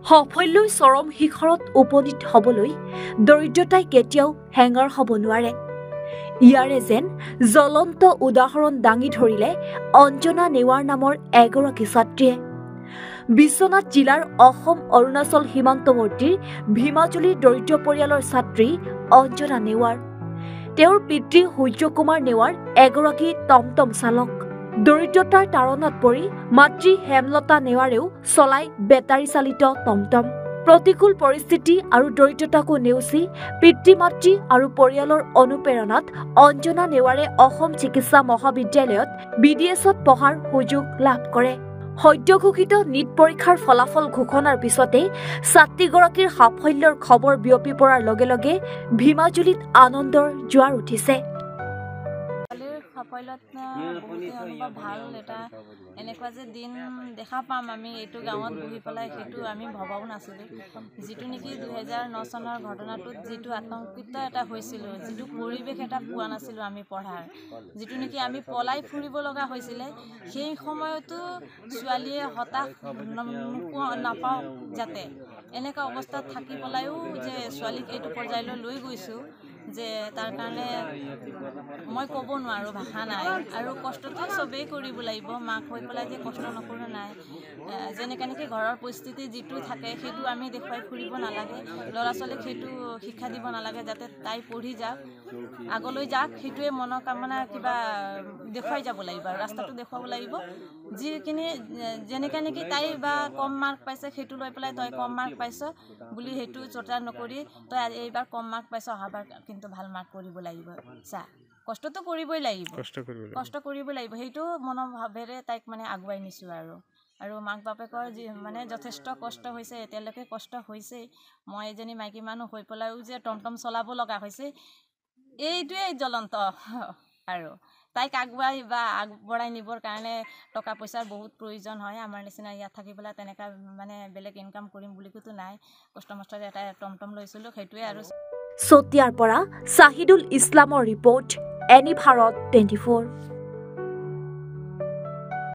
সাফল্যৰ চৰম শিখৰত উপনীত হ'বলৈ দৰিদ্ৰতাই কেতিয়াও হেঙাৰ হ'ব নোৱাৰে। ইয়াৰে যেন জ্বলন্ত উদাহৰণ দাঙি ধৰিলে অঞ্জনা নেৱাৰ নামৰ এগৰাকী ছাত্ৰীয়ে। বিশ্বনাথ জিলাৰ অসম অৰুণাচল সীমান্তৱৰ্তীৰ ভীমাজুলিৰ দৰিদ্ৰ পৰিয়ালৰ ছাত্ৰী অঞ্জনা নেৱাৰ। তেওঁৰ পিতৃ সূৰ্য কুমাৰ নেৱাৰ এগৰাকী টমটম চালক। দৰিদ্ৰতাৰ তাৰণাত পৰি মাতৃ হেমলতা নেৱাৰেও চলাই বেটাৰী চালিত টমটম। প্ৰতিকূল পৰিস্থিতি আৰু দৰিদ্ৰতাকো নেওচি পিতৃ মাতৃ আৰু পৰিয়ালৰ অনুপ্ৰেৰণাত অঞ্জনা নেৱাৰে অসম চিকিৎসা মহাবিদ্যালয়ত BDSত পঢ়াৰ সুযোগ লাভ কৰে। সদ্যঘোষিত নীট পৰীক্ষাৰ ফলাফল ঘোষণাৰ পিছতেই ছাত্ৰীগৰাকীৰ সাফল্যৰ খবৰ বিয়পি পৰাৰ লগে লগে ভীমাজুলিত আনন্দৰ জোৱাৰ উঠিছে। সাফল্যত বহুতেই অনুভৱ ভাল। এটা এনেকুৱা যে দিন দেখা পাম আমি এইটো গাঁৱত বহি পেলাই সেইটো আমি ভবাও নাছিলোঁ। যিটো নেকি 2009 চনৰ ঘটনাটোত যিটো আতংকিত এটা হৈছিলোঁ, যিটো পৰিৱেশ এটা পোৱা নাছিলোঁ আমি পঢ়াৰ, যিটো নেকি আমি পলাই ফুৰিব লগা হৈছিলে, সেই সময়তো ছোৱালীয়ে হতাশ নাপাওক যাতে এনেকুৱা অৱস্থাত থাকি পেলাইও যে ছোৱালীক এইটো পৰ্যায়লৈ লৈ গৈছোঁ যে তাৰ কাৰণে মই ক'ব নোৱাৰোঁ, ভাষা নাই। আৰু কষ্টটো চবেই কৰিব লাগিব, মাক হৈ পেলাই যে কষ্ট নকৰোঁ নাই। যেনেকৈ নেকি ঘৰৰ পৰিস্থিতি যিটো থাকে সেইটো আমি দেখুৱাই ফুৰিব নালাগে, ল'ৰা ছোৱালীক সেইটো শিক্ষা দিব নালাগে যাতে তাই পঢ়ি যাওক, আগলৈ যাওক, সেইটোৱে মনৰ কামনা কিবা দেখুৱাই যাব লাগিব আৰু ৰাস্তাটো দেখুৱাব লাগিব। যিখিনি যেনেকৈ নেকি তাই বা কম মাৰ্ক পাইছে সেইটো লৈ পেলাই তই কম মাৰ্ক পাইছ বুলি সেইটো চৰ্চা নকৰি তই এইবাৰ কম মাৰ্ক পাইছ, অহাবাৰ কিন্তু ভাল মাৰ্ক কৰিব লাগিব, চা কষ্টটো কৰিবই লাগিব, কষ্ট কৰিব লাগিব, সেইটো মনোভাৱেৰে তাইক মানে আগুৱাই নিছোঁ। আৰু মাক বাপেকৰ মানে যথেষ্ট কষ্ট হৈছে, এতিয়ালৈকে কষ্ট হৈছেই। মই এজনী মাইকী মানুহ হৈ পেলাইও যে টমটম চলাব লগা হৈছে, এইটোৱেই জ্বলন্ত। আৰু তাইক আগবঢ়াই নিবৰ কাৰণে টকা পইচাৰ বহুত প্ৰয়োজন হয়। আমাৰ নিচিনা ইয়াত থাকি পেলাই তেনেকুৱা মানে বেলেগ ইনকাম কৰিম বুলিতো নাই, কষ্ট মষ্টৰে এটা টমটম লৈছিলোঁ, সেইটোৱে। আৰু চতিয়াৰ পৰা শ্বাহিদুল ইছলামৰ ৰিপৰ্ট, এনি ভাৰত 24।